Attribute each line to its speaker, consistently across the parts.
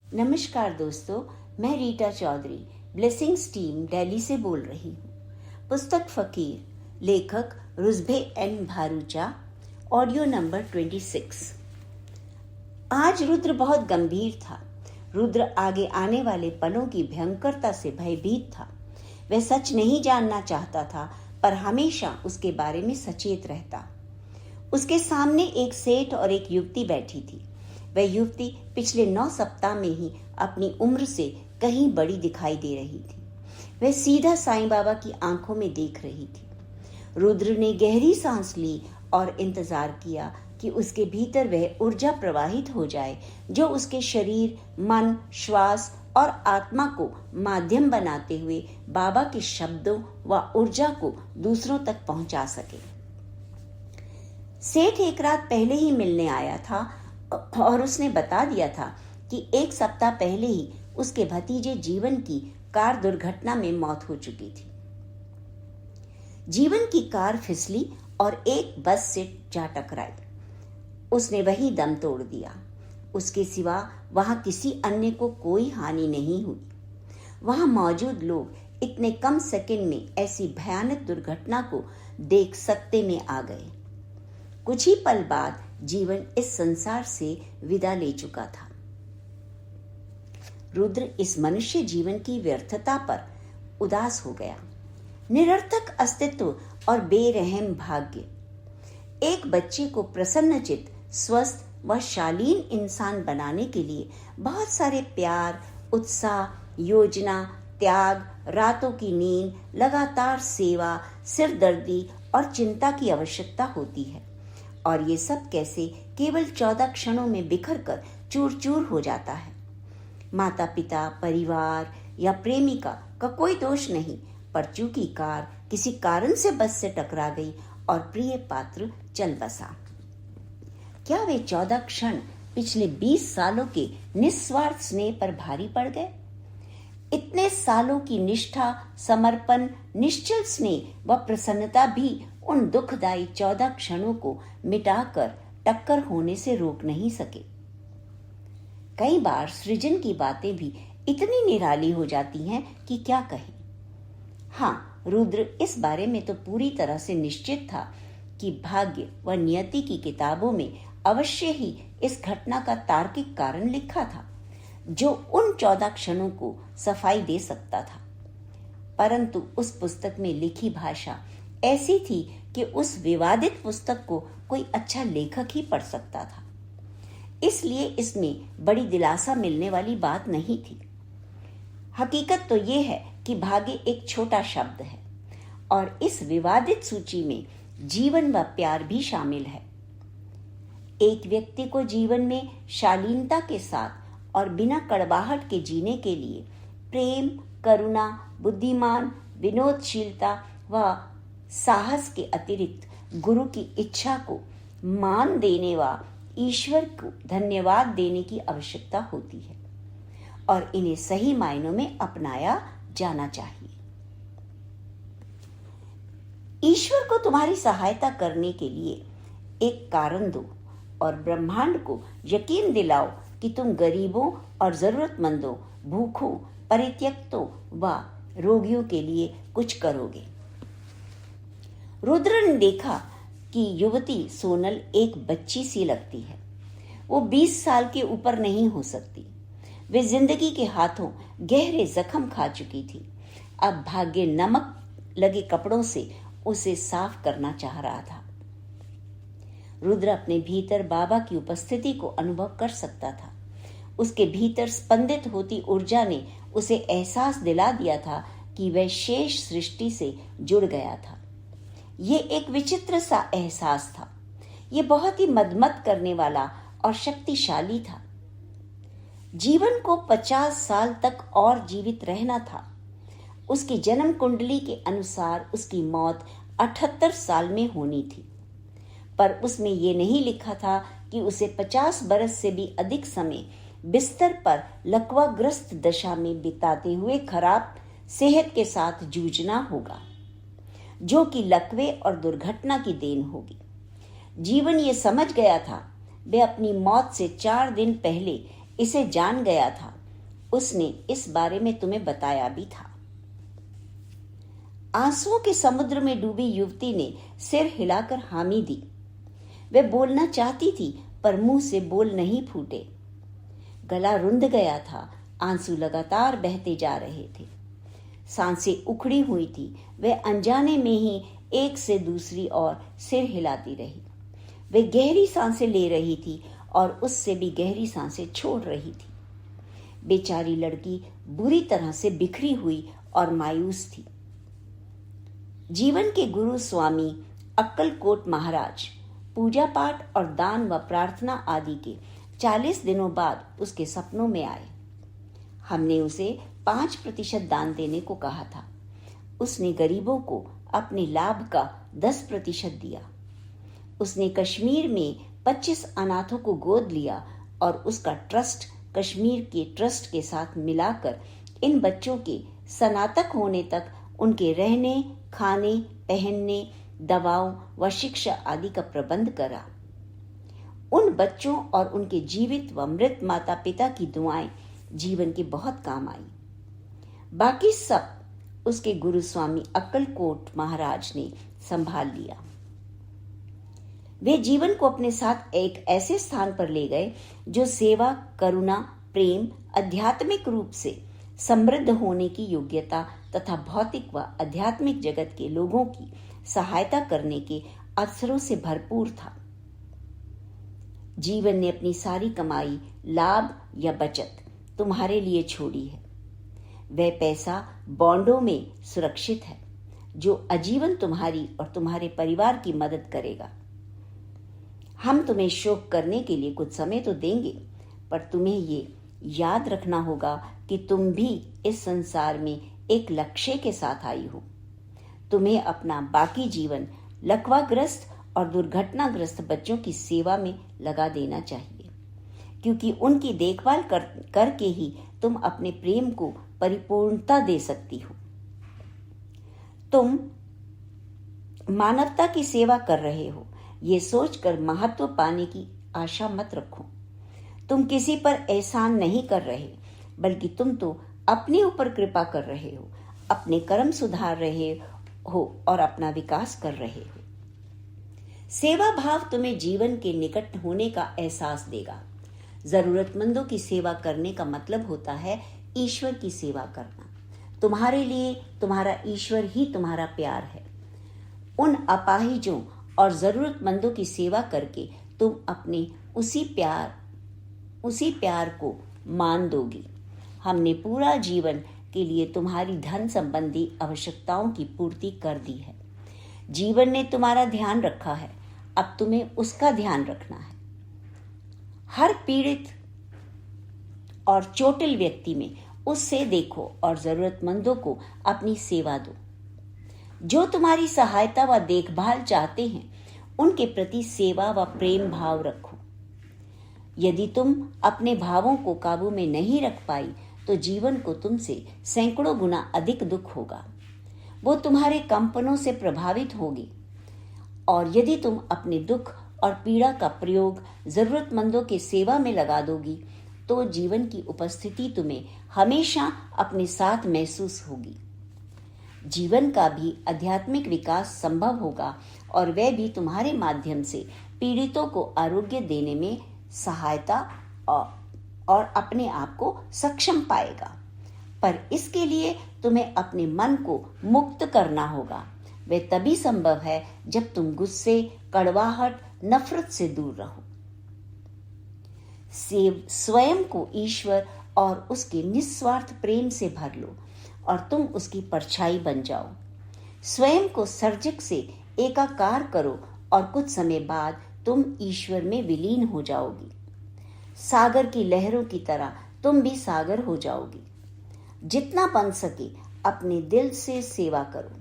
Speaker 1: नमस्कार दोस्तों, मैं रीटा चौधरी ब्लेसिंग्स टीम दिल्ली से बोल रही हूँ। पुस्तक फकीर, लेखक रुज़बे एन भारूचा, ऑडियो नंबर 26। आज रुद्र बहुत गंभीर था। रुद्र आगे आने वाले पलों की भयंकरता से भयभीत था। वह सच नहीं जानना चाहता था, पर हमेशा उसके बारे में सचेत रहता। उसके सामने एक सेठ और एक युवती बैठी थी। वह युवती पिछले 9 सप्ताह में ही अपनी उम्र से कहीं बड़ी दिखाई दे रही थी। वह सीधा साईं बाबा की आंखों में देख रही थी। रुद्र ने गहरी सांस ली और इंतजार किया कि उसके भीतर वह ऊर्जा प्रवाहित हो जाए जो उसके शरीर, मन, श्वास और आत्मा को माध्यम बनाते हुए बाबा के शब्दों व ऊर्जा को दूसरों तक पहुंचा सके। सेठ एक रात पहले ही मिलने आया था और उसने बता दिया था कि 1 सप्ताह पहले ही उसके भतीजे जीवन की कार दुर्घटना में मौत हो चुकी थी। जीवन की कार फिसली और एक बस से जा टकराई। उसने वहीं दम तोड़ दिया। उसके सिवा वहां किसी अन्य को कोई हानि नहीं हुई। वहां मौजूद लोग इतने कम सेकंड में ऐसी भयानक दुर्घटना को देख सकते में आ गए। कुछ ही पल बाद जीवन इस संसार से विदा ले चुका था। रुद्र इस मनुष्य जीवन की व्यर्थता पर उदास हो गया। निरर्थक अस्तित्व और बेरहम भाग्य। एक बच्चे को प्रसन्नचित्त, स्वस्थ व शालीन इंसान बनाने के लिए बहुत सारे प्यार, उत्साह, योजना, त्याग, रातों की नींद, लगातार सेवा, सिरदर्दी और चिंता की आवश्यकता होती है। और ये सब कैसे केवल 14 क्षणों में बिखर कर चूर चूर हो जाता है। माता पिता, परिवार या प्रेमिका का कोई दोष नहीं, पर चूंकि कार किसी कारण से बस से टकरा गई और प्रिय पात्र चल बसा। क्या वे 14 क्षण पिछले 20 सालों के निस्वार्थ स्नेह पर भारी पड़ गए? इतने सालों की निष्ठा, समर्पण, निश्चल स्नेह व प्रसन्नता भी उन दुखदायी 14 क्षणों को मिटाकर टक्कर होने से रोक नहीं सके। कई बार सृजन की बातें भी इतनी निराली हो जाती हैं कि क्या कहें। हाँ, रुद्र इस बारे में तो पूरी तरह से निश्चित था कि भाग्य व नियति की किताबों में अवश्य ही इस घटना का तार्किक कारण लिखा था जो उन 14 क्षणों को सफाई दे सकता था। परंतु उस पुस्तक में लिखी भाषा ऐसी थी कि उस विवादित पुस्तक को कोई अच्छा लेखक ही पढ़ सकता था। इसलिए इसमें बड़ी दिलासा मिलने वाली बात नहीं थी। हकीकत तो ये है कि भाग्य एक छोटा शब्द है और इस विवादित सूची में जीवन व प्यार भी शामिल है। एक व्यक्ति को जीवन में शालीनता के साथ और बिना कड़वाहट के जीने के लिए प्रेम, करुणा, बुद्धिमान, विनोदशीलता व साहस के अतिरिक्त गुरु की इच्छा को मान देने व ईश्वर को धन्यवाद देने की आवश्यकता होती है और इन्हें सही मायनों में अपनाया जाना चाहिए। ईश्वर को तुम्हारी सहायता करने के लिए एक कारण दो और ब्रह्मांड को यकीन दिलाओ कि तुम गरीबों और जरूरतमंदों, भूखों, परित्यक्तों व रोगियों के लिए कुछ करोगे। रुद्र ने देखा कि युवती सोनल एक बच्ची सी लगती है। वो 20 साल के ऊपर नहीं हो सकती। वे जिंदगी के हाथों गहरे जख्म खा चुकी थी। अब भाग्य नमक लगे कपड़ों से उसे साफ करना चाह रहा था। रुद्र अपने भीतर बाबा की उपस्थिति को अनुभव कर सकता था। उसके भीतर स्पंदित होती ऊर्जा ने उसे एहसास दिला दिया था कि वह शेष सृष्टि से जुड़ गया था। ये एक विचित्र सा एहसास था। ये बहुत ही मदमत करने वाला और शक्तिशाली था। जीवन को 50 साल तक और जीवित रहना था। उसकी जन्म कुंडली के अनुसार उसकी मौत 78 साल में होनी थी, पर उसमें यह नहीं लिखा था कि उसे 50 बरस से भी अधिक समय बिस्तर पर लकवाग्रस्त दशा में बिताते हुए खराब सेहत के साथ जूझना होगा, जो कि लकवे और दुर्घटना की देन होगी। जीवन ये समझ गया था। वह अपनी मौत से 4 दिन पहले इसे जान गया था उसने इस बारे में तुम्हें बताया भी था। आंसुओं के समुद्र में डूबी युवती ने सिर हिलाकर हामी दी। वह बोलना चाहती थी पर मुंह से बोल नहीं फूटे। गला रुंध गया था, आंसू लगातार बहते जा रहे थे, सांसें उखड़ी हुई थी। वह अनजाने में ही एक से दूसरी ओर सिर हिलाती रही। वह गहरी सांसें ले रही थी और उससे भी गहरी सांसें छोड़ रही थी। बेचारी लड़की बुरी तरह से बिखरी हुई और मायूस थी। जीवन के गुरु स्वामी अक्कलकोट महाराज पूजा पाठ और दान व प्रार्थना आदि के 40 दिनों बाद उसके सपनों में आए। हमने उसे 5% दान देने को कहा था। उसने गरीबों को अपने लाभ का 10% दिया। उसने कश्मीर में 25 अनाथों को गोद लिया और उसका ट्रस्ट कश्मीर के ट्रस्ट के साथ मिलाकर इन बच्चों के स्नातक होने तक उनके रहने, खाने, पहनने, दवाओं व शिक्षा आदि का प्रबंध करा। उन बच्चों और उनके जीवित व मृत माता पिता की दुआएं जीवन के बहुत काम आई। बाकी सब उसके गुरु स्वामी अक्कलकोट महाराज ने संभाल लिया। वे जीवन को अपने साथ एक ऐसे स्थान पर ले गए जो सेवा, करुणा, प्रेम, आध्यात्मिक रूप से समृद्ध होने की योग्यता तथा भौतिक व आध्यात्मिक जगत के लोगों की सहायता करने के अवसरों से भरपूर था। जीवन ने अपनी सारी कमाई, लाभ या बचत तुम्हारे लिए छोड़ी है। वह पैसा बॉन्डों में सुरक्षित है जो आजीवन तुम्हारी और तुम्हारे परिवार की मदद करेगा। हम तुम्हें शोक करने के लिए कुछ समय तो देंगे, पर तुम्हें ये याद रखना होगा कि तुम भी इस संसार में एक लक्ष्य के साथ आई हो। तुम्हें अपना बाकी जीवन लकवाग्रस्त और दुर्घटनाग्रस्त बच्चों की सेवा में लगा देना चाहिए, क्योंकि उनकी देखभाल करके ही तुम अपने प्रेम को परिपूर्णता दे सकती हो। तुम मानवता की सेवा कर रहे हो, ये सोचकर महत्व पाने की आशा मत रखो। तुम किसी पर एहसान नहीं कर रहे, बल्कि तुम तो अपने ऊपर कृपा कर रहे हो, अपने कर्म सुधार रहे हो और अपना विकास कर रहे हो। सेवा भाव तुम्हें जीवन के निकट होने का एहसास देगा। जरूरतमंदों की सेवा करने का मतलब होता है ईश्वर की सेवा करना। तुम्हारे लिए तुम्हारा ईश्वर ही तुम्हारा प्यार है। उन अपाहिजों और जरूरतमंदों की सेवा करके तुम अपने उसी प्यार को मान दोगी। हमने पूरा जीवन के लिए तुम्हारी धन संबंधी आवश्यकताओं की पूर्ति कर दी है। जीवन ने तुम्हारा ध्यान रखा है, अब तुम्हें उसका ध्यान रखना है। हर पीड़ित और चोटिल व्यक्ति में उससे देखो और जरूरतमंदों को अपनी सेवा दो। जो तुम्हारी सहायता व देखभाल चाहते हैं, उनके प्रति सेवा व प्रेम भाव रखो। यदि तुम अपने भावों को काबू में नहीं रख पाई तो जीवन को तुमसे सैकड़ों गुना अधिक दुख होगा। वो तुम्हारे कंपनों से प्रभावित होगी, और यदि तुम अपने दुख और पीड़ा का प्रयोग जरूरतमंदों की सेवा में लगा दोगी तो जीवन की उपस्थिति तुम्हें हमेशा अपने साथ महसूस होगी। जीवन का भी आध्यात्मिक विकास संभव होगा और वह भी तुम्हारे माध्यम से पीड़ितों को आरोग्य देने में सहायता और अपने आप को सक्षम पाएगा। पर इसके लिए तुम्हें अपने मन को मुक्त करना होगा। वह तभी संभव है जब तुम गुस्से, कड़वाहट, नफरत से दूर रहो। स्वयं को ईश्वर और उसके निस्वार्थ प्रेम से भर लो और तुम उसकी परछाई बन जाओ। स्वयं को सर्जक से एकाकार करो और कुछ समय बाद तुम ईश्वर में विलीन हो जाओगी। सागर की लहरों की तरह तुम भी सागर हो जाओगी। जितना बन सके अपने दिल से सेवा करो।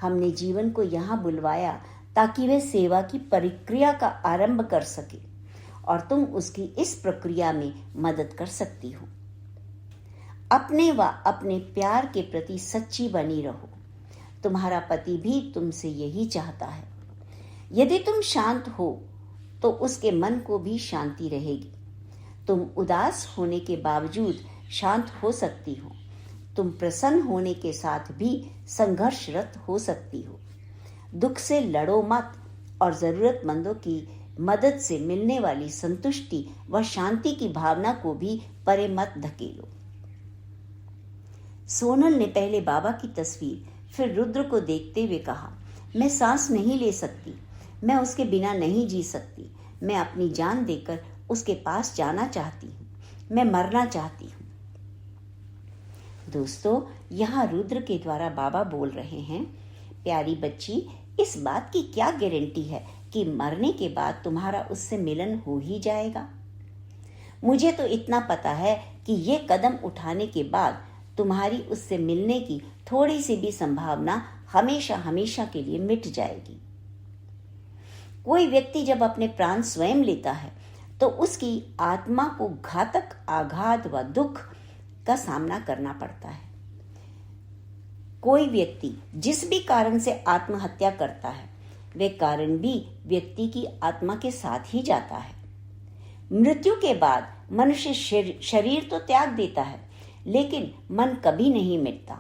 Speaker 1: हमने जीवन को यहाँ बुलवाया ताकि वह सेवा की प्रक्रिया का आरंभ कर सके और तुम उसकी इस प्रक्रिया में मदद कर सकती हो। अपने व अपने प्यार के प्रति सच्ची बनी रहो। तुम्हारा पति भी तुमसे यही चाहता है। यदि तुम शांत हो तो उसके मन को भी शांति रहेगी। तुम उदास होने के बावजूद शांत हो सकती हो। तुम प्रसन्न होने के साथ भी संघर्षरत हो सकती हो। दुख से लड़ो मत और जरूरतमंदों की मदद से मिलने वाली संतुष्टि व शांति की भावना को भी परे मत धकेलो। सोनल ने पहले बाबा की तस्वीर फिर रुद्र को देखते हुए कहा, मैं सांस नहीं ले सकती, मैं उसके बिना नहीं जी सकती, मैं अपनी जान देकर उसके पास जाना चाहती हूँ, मैं मरना चाहती हूँ। दोस्तों, यहाँ रुद्र के द्वारा बाबा बोल रहे हैं, प्यारी बच्ची, इस बात की क्या गारंटी है कि मरने के बाद तुम्हारा उससे मिलन हो ही जाएगा। मुझे तो इतना पता है कि ये कदम उठाने के बाद तुम्हारी उससे मिलने की थोड़ी सी भी संभावना हमेशा हमेशा के लिए मिट जाएगी। कोई व्यक्ति जब अपने प्राण स्वयं लेता है तो उसकी आत्मा को घातक आघात व दुख का सामना करना पड़ता है। कोई व्यक्ति जिस भी कारण से आत्महत्या करता है, वे कारण भी व्यक्ति की आत्मा के साथ ही जाता है। मृत्यु के बाद मनुष्य शरीर तो त्याग देता है, लेकिन मन कभी नहीं मिटता।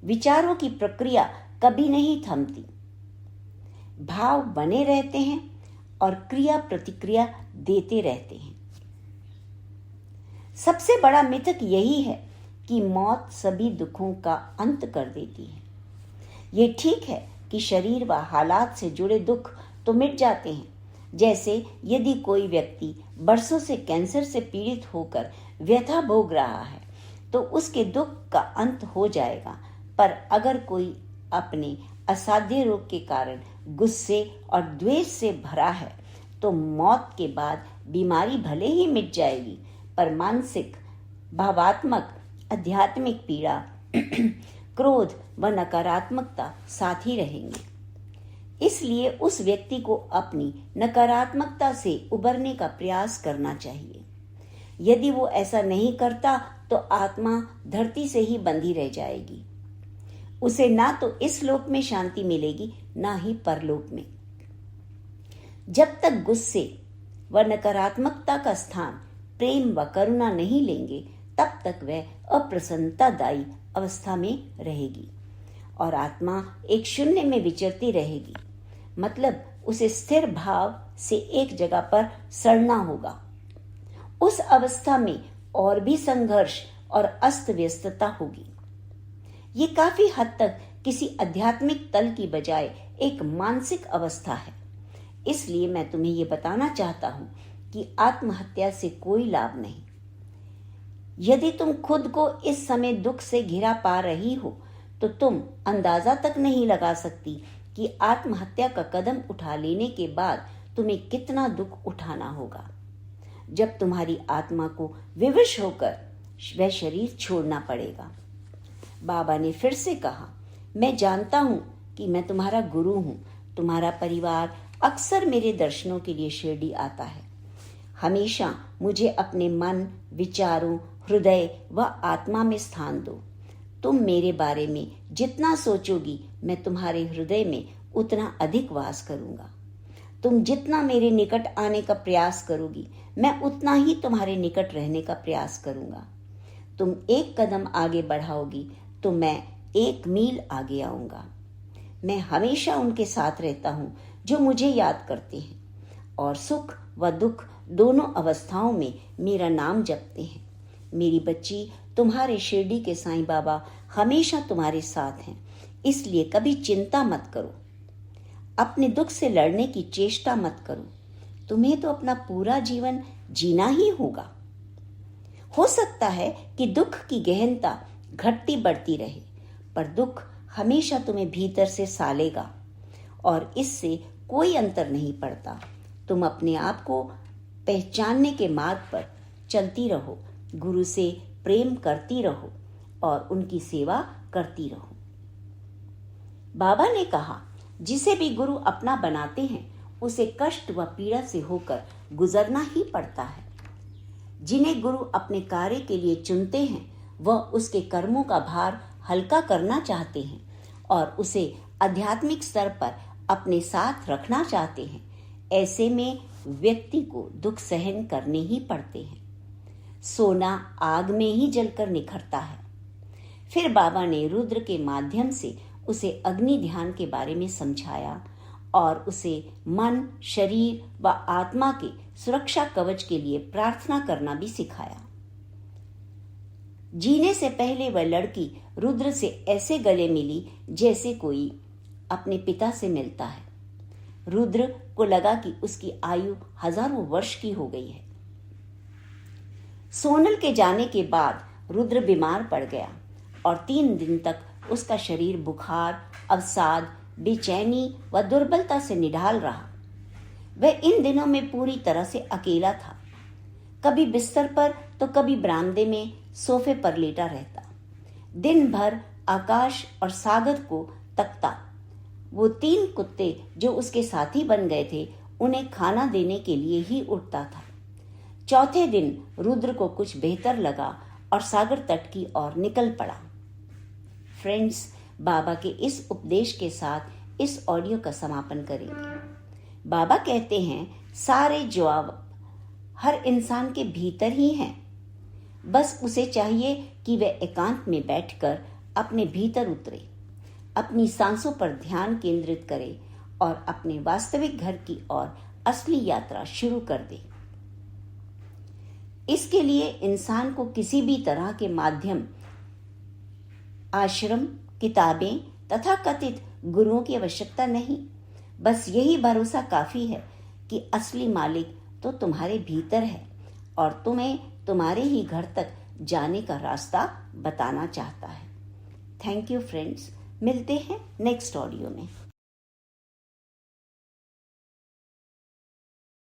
Speaker 1: विचारों की प्रक्रिया कभी नहीं थमती। भाव बने रहते हैं और क्रिया प्रतिक्रिया देते रहते हैं। सबसे बड़ा मिथक यही है कि मौत सभी दुखों का अंत कर देती है। ये ठीक है कि शरीर व हालात से जुड़े दुख तो मिट जाते हैं। जैसे यदि कोई व्यक्ति बरसों से कैंसर से पीड़ित होकर व्यथा भोग रहा है तो उसके दुख का अंत हो जाएगा, पर अगर कोई अपने असाध्य रोग के कारण गुस्से और द्वेष से भरा है तो मौत के बाद बीमारी भले ही मिट जाएगी, पर मानसिक, भावात्मक, आध्यात्मिक पीड़ा, क्रोध व नकारात्मकता साथ ही रहेंगे। इसलिए उस व्यक्ति को अपनी नकारात्मकता से उबरने का प्रयास करना चाहिए। यदि वो ऐसा नहीं करता तो आत्मा धरती से ही बंधी रह जाएगी। उसे ना तो इस लोक में शांति मिलेगी, ना ही परलोक में। जब तक गुस्से व नकारात्मकता का स्थान प्रेम व करुणा नहीं लेंगे, तब तक वह अप्रसन्नतादायी अवस्था में रहेगी और आत्मा एक शून्य में विचरती रहेगी। मतलब उसे स्थिर भाव से एक जगह पर सड़ना होगा। उस अवस्था में और भी संघर्ष और अस्त व्यस्तता होगी। ये काफी हद तक किसी आध्यात्मिक तल की बजाय एक मानसिक अवस्था है। इसलिए मैं तुम्हें ये बताना चाहता हूं कि आत्महत्या से कोई लाभ नहीं। यदि तुम खुद को इस समय दुख से घिरा पा रही हो तो तुम अंदाजा तक नहीं लगा सकती कि आत्महत्या का कदम उठा लेने के बाद तुम्हें कितना दुख उठाना होगा। जब तुम्हारी आत्मा को विवश होकर वह शरीर छोड़ना पड़ेगा। बाबा ने फिर से कहा, मैं जानता हूं कि मैं तुम्हारा गुरु हूं। तुम्हारा परिवार अक्सर मेरे दर्शनों के लिए शिरडी आता है। हमेशा मुझे अपने मन, विचारों, हृदय व आत्मा में स्थान दो। तुम मेरे बारे में जितना सोचोगी, मैं तुम्हारे हृदय में उतना अधिक वास करूंगा। तुम जितना मेरे निकट आने का प्रयास करोगी, मैं उतना ही तुम्हारे निकट रहने का प्रयास करूंगा। तुम एक कदम आगे बढ़ाओगी तो मैं 1 मील आगे आऊंगा। मैं हमेशा उनके साथ रहता हूं जो मुझे याद करते हैं और सुख व दुख दोनों अवस्थाओं में मेरा नाम जपते हैं। मेरी बच्ची, तुम्हारे शिरडी के साईं बाबा हमेशा तुम्हारे साथ हैं, इसलिए कभी चिंता मत करो। अपने दुख से लड़ने की चेष्टा मत करो। तुम्हें तो अपना पूरा जीवन जीना ही होगा। हो सकता है कि दुख की गहनता घटती बढ़ती रहे, पर दुख हमेशा तुम्हें भीतर से सालेगा और इससे कोई अंतर नहीं पड़ता। तुम अपने आप को पहचानने के मार्ग पर चलती रहो, गुरु से प्रेम करती रहो और उनकी सेवा करती रहो। बाबा ने कहा, जिसे भी गुरु अपना बनाते हैं उसे कष्ट व पीड़ा से होकर गुजरना ही पड़ता है। जिन्हें गुरु अपने कार्य के लिए चुनते हैं वह उसके कर्मों का भार हल्का करना चाहते हैं और उसे आध्यात्मिक स्तर पर अपने साथ रखना चाहते हैं। ऐसे में व्यक्ति को दुख सहन करने ही पड़ते हैं। सोना आग में ही जलकर निखरता है। फिर बाबा ने रुद्र के माध्यम से उसे अग्नि ध्यान के बारे में समझाया और उसे मन, शरीर व आत्मा के सुरक्षा कवच के लिए प्रार्थना करना भी सिखाया। जीने से पहले वह लड़की रुद्र से ऐसे गले मिली जैसे कोई अपने पिता से मिलता है। रुद्र को लगा कि उसकी आयु हजारों वर्ष की हो गई है। सोनल के जाने के बाद रुद्र बीमार पड़ गया और 3 दिन तक उसका शरीर बुखार, अवसाद, बेचैनी व दुर्बलता से निढाल रहा। वह इन दिनों में पूरी तरह से अकेला था। कभी बिस्तर पर तो कभी बरामदे में सोफे पर लेटा रहता। दिन भर आकाश और सागर को तकता। वो 3 कुत्ते जो उसके साथी बन गए थे, उन्हें खाना देने के लिए ही उठता था। चौथे दिन रुद्र को कुछ बेहतर लगा और सागर तट की ओर निकल पड़ा। फ्रेंड्स, बाबा के इस उपदेश के साथ इस ऑडियो का समापन करेंगे। बाबा कहते हैं, सारे जवाब हर इंसान के भीतर ही हैं। बस उसे चाहिए कि वह एकांत में बैठकर अपने भीतर उतरे, अपनी सांसों पर ध्यान केंद्रित करे और अपने वास्तविक घर की ओर असली यात्रा शुरू कर दे। इसके लिए इंसान को किसी भी तरह के माध्यम, आश्रम, किताबें तथा कथित गुरुओं की आवश्यकता नहीं। बस यही भरोसा काफी है कि असली मालिक तो तुम्हारे भीतर है और तुम्हें तुम्हारे ही घर तक जाने का रास्ता बताना चाहता है। थैंक यू फ्रेंड्स, मिलते हैं नेक्स्ट ऑडियो में।